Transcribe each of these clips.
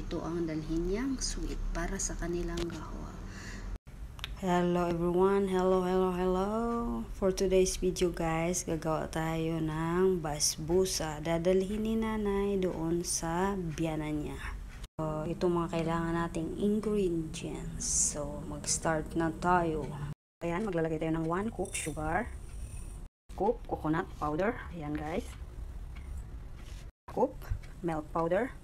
ito ang dalhin niyang sweet para sa kanilang gawa. Hello everyone, hello. For today's video guys, gagawa tayo ng basbusa. Dadalhin ni nanay doon sa biyanan niya. So, ito mga kailangan nating ingredients. So, mag-start na tayo. Ayan, maglalagay tayo ng 1 cup sugar, cup coconut powder, ayan guys, cup milk powder,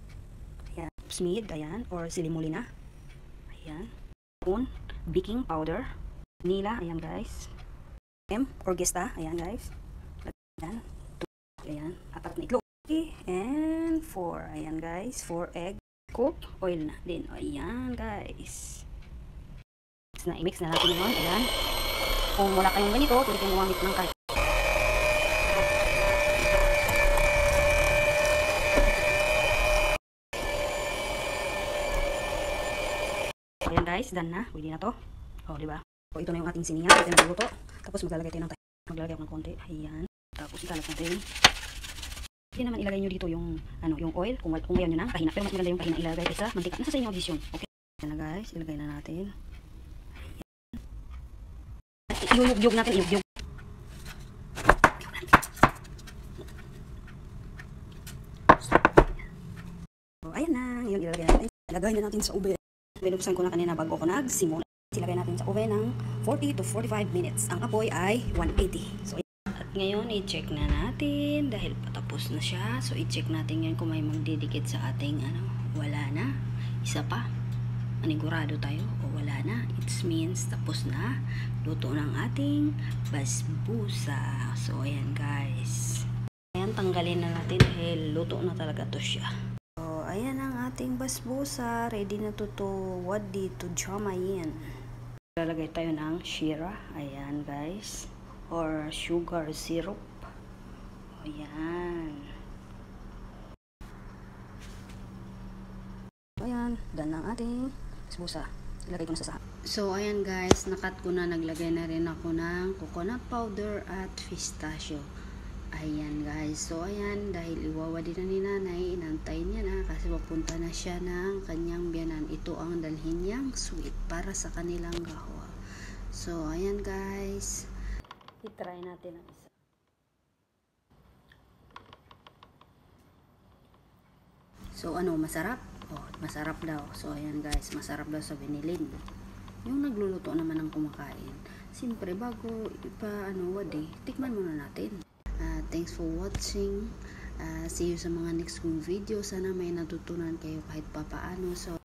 ayan, smid, ayan, or silimulina, ayan, spoon baking powder, vanilla, ayan guys, or gesta, ayan guys, ayan, 2, ayan, 4 na itlog, and 4, ayan guys, 4 egg, cup oil na din, ayan guys. I-mix na natin yun, ayan. Kung wala kayong ganito, pwede kayong gumamit ng kahit. Ayan guys, done na. Pwede na to. O, diba? So, ito na yung ating siniya. Ito na magluto. Tapos maglalagay tayo ng tayo. Maglalagay ako ng konti. Ayan. Tapos ikalat natin. Pwede naman ilagay nyo dito yung, yung oil. Kung ayaw nyo na, kahina. Pero mas maganda yung kahina ilagay kaysa mantika. Nasa sa inyo decision. Okay. Ayan na guys. Ilagay na natin. Iyugyug natin. Iyugyug. So, ayan na. Ngayon ilalagay natin. Ilagay na natin sa oven. Binuksan ko na kanina bago ko nagsimula. Ilagay natin sa oven ng 40 to 45 minutes. Ang apoy ay 180. So, at ngayon, i-check na natin dahil patapos na siya. So, i-check natin yan kung may magdidikit sa ating wala na. Isa pa. Manigurado tayo o wala na. It means tapos na. Luto ng ating basbusa. So, ayan guys. Ayan, tanggalin na natin dahil luto na talaga to siya. So, ayan ang ating basbusa. Ready na to wadi to jamayin. Lalagay tayo ng shira. Ayan guys. Or sugar syrup. Ayan. Ayan. Done ang ating basbusa. Ilagay ko na sa sahang. So, ayan guys, nakat ko na, naglagay na rin ako ng coconut powder at pistachio. Ayan guys, so ayan, dahil iwawadi na ni nanay, inantayin niya na kasi papunta na siya ng kanyang biyanan. Ito ang dalhin niyang sweet para sa kanilang gawa. So, ayan guys. I-try natin ang isa. So, masarap? Oh, masarap daw. So, ayan guys, masarap daw sa binilin. Yung nagluluto naman ng kumakain. Siyempre, bago wadi, tikman muna natin. Thanks for watching. See you sa mga next kong video. Sana may natutunan kayo kahit papaano. So,